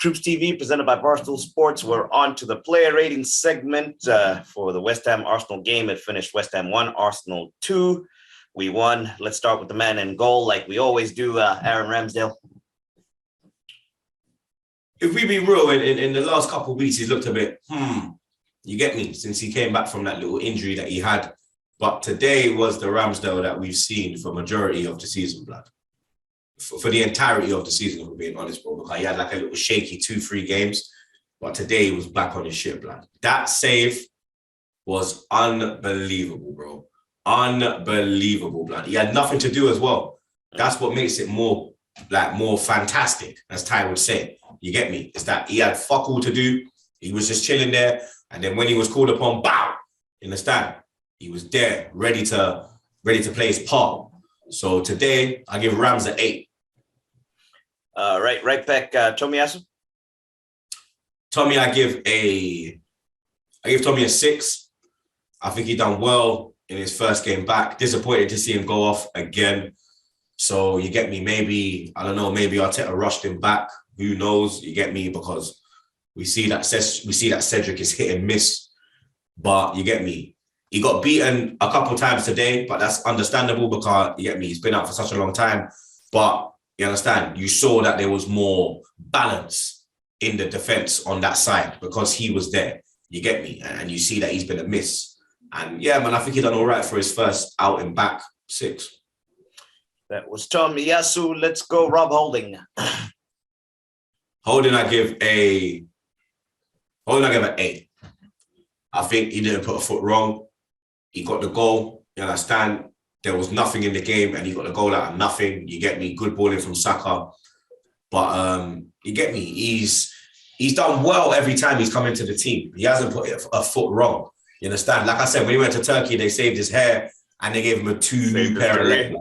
TroopzTV, presented by Barstool Sports. We're on to the player rating segment for the West Ham Arsenal game. It finished West Ham 1, Arsenal 2. We won. Let's start with the man in goal, like we always do. Aaron Ramsdale. If we be real, in the last couple of weeks, he's looked a bit, you get me, since he came back from that little injury that he had. But today was the Ramsdale that we've seen for majority of the season, blood. For the entirety of the season, if we're being honest, bro, because he had like a little shaky 2-3 games, but today he was back on his shit, blood. That save was unbelievable, bro. Unbelievable, blood. He had nothing to do as well. That's what makes it more fantastic, as Ty would say. You get me? It's that he had fuck all to do. He was just chilling there, and then when he was called upon, bow, you understand? He was there, ready to play his part. So today, I give Rams an 8. Right back, Tomiyasu. Tommy, I give Tommy a 6. I think he done well in his first game back. Disappointed to see him go off again. So you get me, maybe Arteta rushed him back. Who knows? You get me? Because we see that Cedric is hit and miss. But you get me? He got beaten a couple times today, but that's understandable because, you get me, he's been out for such a long time. But you understand, you saw that there was more balance in the defense on that side because he was there. You get me? And you see that he's been a miss. And yeah, man, I think he done all right for his first outing back. 6. That was Tomiyasu. Let's go, Rob Holding. Holding, I give an 8. I think he didn't put a foot wrong. He got the goal. You understand? There was nothing in the game, and he got the goal out of nothing. You get me? Good balling from Saka. But you get me? He's done well every time he's come into the team. He hasn't put a foot wrong. You understand? Like I said, when he went to Turkey, they saved his hair and they gave him a 2 new pair of legs.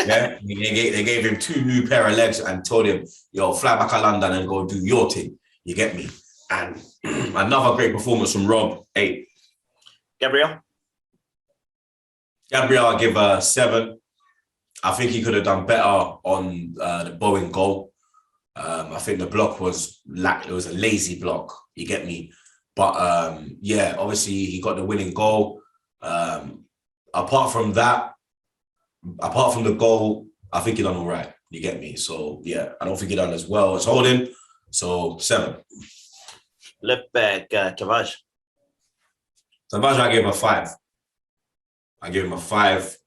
Yeah, they gave him 2 new pair of legs and told him, yo, fly back to London and go do your thing. You get me? And another great performance from Rob, 8. Gabriel, I give a 7. I think he could have done better on the Bowen goal. I think the block was it was a lazy block. You get me? But yeah, obviously he got the winning goal. Apart from the goal, I think he done all right. You get me? So yeah, I don't think he done as well as Holding. So 7. Left back, Tavares. Tavares, I gave a 5. I give him a 5.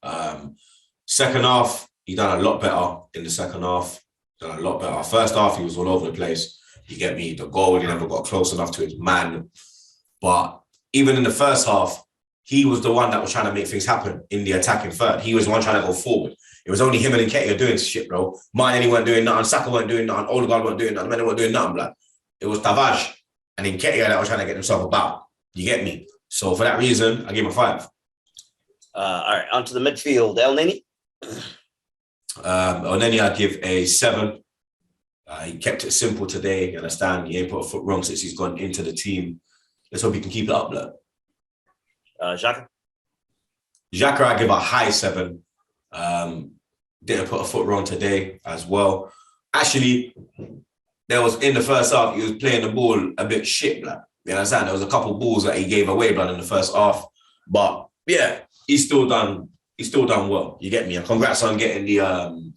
Second half, he done a lot better in the second half. Done a lot better. First half, he was all over the place. You get me? The goal, he never got close enough to his man. But even in the first half, he was the one that was trying to make things happen in the attacking third. He was the one trying to go forward. It was only him and Nketiah doing shit, bro. Martinelli weren't doing nothing. Saka weren't doing nothing. Odegaard weren't doing nothing. Men weren't doing nothing, blood. It was Tavares and Nketiah that was trying to get himself about. You get me? So for that reason, I gave him a 5. All right, on to the midfield. El Neni? El Neni, I give a 7. He kept it simple today. You understand? He ain't put a foot wrong since he's gone into the team. Let's hope he can keep it up, blood. Xhaka, I give a high 7. Didn't put a foot wrong today as well. Actually, there was in the first half, he was playing the ball a bit shit, blood. You understand? There was a couple balls that he gave away, blood, in the first half. But yeah, he's still done well. You get me? And congrats on getting the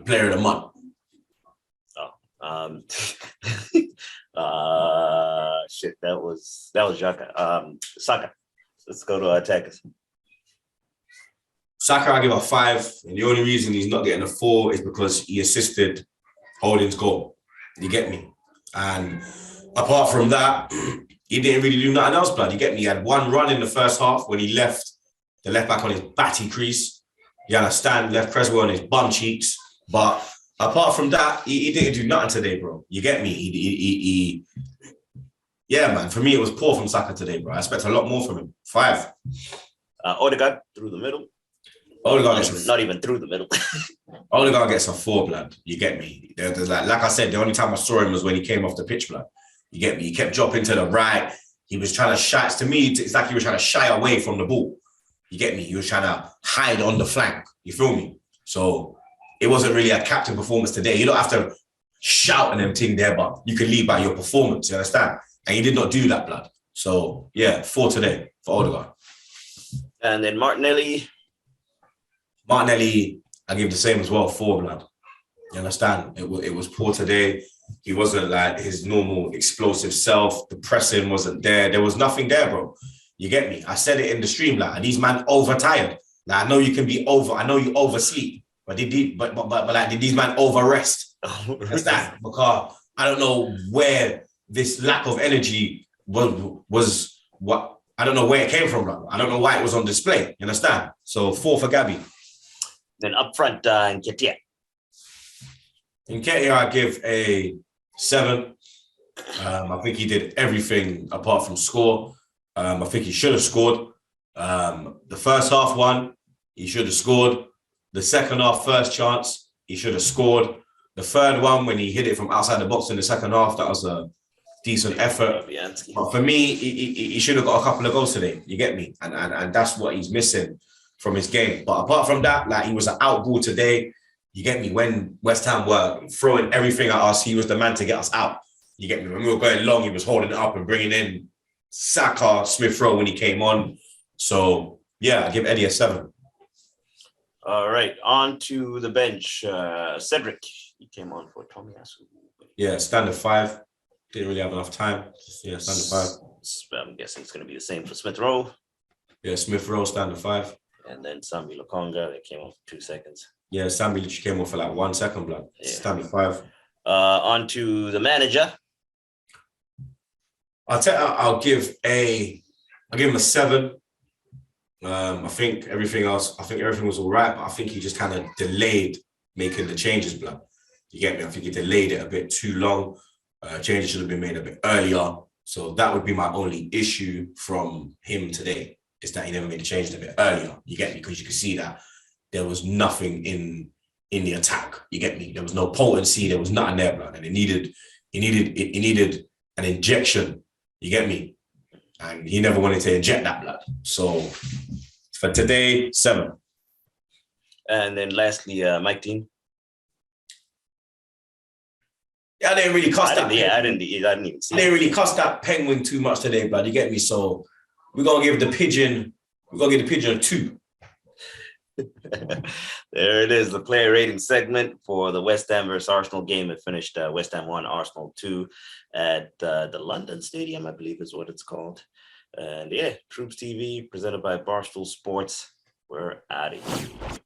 player of the month. Shit, that was Xhaka. Saka. Let's go to attackers. Saka, I give a 5, and the only reason he's not getting a 4 is because he assisted Holding's goal. You get me? And apart from that, he didn't really do nothing else, blood. You get me? He had one run in the first half when he left the left back on his batty crease. You understand? Left Creswell on his bum cheeks. But apart from that, he didn't do nothing today, bro. You get me? Yeah, man. For me, it was poor from Saka today, bro. I expect a lot more from him. 5. Odegaard through the middle. Not even through the middle. Odegaard gets a 4, blood. You get me? There's like I said, the only time I saw him was when he came off the pitch, blood. You get me? He kept dropping to the right. He was trying to shy. To me, it's like he was trying to shy away from the ball. You get me? He was trying to hide on the flank. You feel me? So it wasn't really a captain performance today. You don't have to shouting them thing there, but you can lead by your performance, you understand? And he did not do that, blood. So, yeah, 4 today for Odegaard. And then Martinelli. Martinelli, I give the same as well, 4, blood. You understand? It was poor today. He wasn't like his normal explosive self. The pressing wasn't there. There was nothing there, bro. You get me? I said it in the stream, like, these man overtired. Like, I know you can be over. I know you oversleep, but did these man overrest? Understand? Because I don't know where this lack of energy was what. I don't know where it came from, bro. I don't know why it was on display. You understand? So 4 for Gabby. Then up front, Nketiah. Nketiah, I give a 7. I think he did everything apart from score. I think he should have scored. The first half one, he should have scored. The second half, first chance, he should have scored. The third one, when he hit it from outside the box in the second half, that was a decent effort. But for me, he should have got a couple of goals today. You get me? And that's what he's missing from his game. But apart from that, like, he was an out ball today. You get me? When West Ham were throwing everything at us, he was the man to get us out. You get me? When we were going long, he was holding it up and bringing in Saka, Smith Rowe when he came on. So, yeah, I give Eddie a 7. All right, on to the bench. Cedric, he came on for Tomiyasu. Yeah, standard 5. Didn't really have enough time. Yeah, standard 5. I'm guessing it's going to be the same for Smith Rowe. Yeah, Smith Rowe, standard 5. And then Sambi Lokonga, that came on for 2 seconds. Yeah, Sambi literally came on for like 1 second, blood. Yeah. Standard 5. On to the manager. I'll give him a 7. I think everything was all right, but I think he just kind of delayed making the changes, blood. You get me? I think he delayed it a bit too long. Changes should have been made a bit earlier. So that would be my only issue from him today, is that he never made the changes a bit earlier. You get me? Because you can see that there was nothing in the attack. You get me? There was no potency. There was nothing there, blood. And it needed an injection. You get me? And he never wanted to inject that, blood. So for today, 7. And then lastly, Mike Dean. Yeah, I didn't really cuss that. Yeah, I didn't even see. I didn't really cuss that penguin too much today, blood. You get me? So we're gonna give the pigeon a 2. There it is, the player rating segment for the West Ham versus Arsenal game. It finished West Ham 1, Arsenal 2 at the London Stadium, I believe is what it's called. And yeah, TroopzTV presented by Barstool Sports. We're out of here.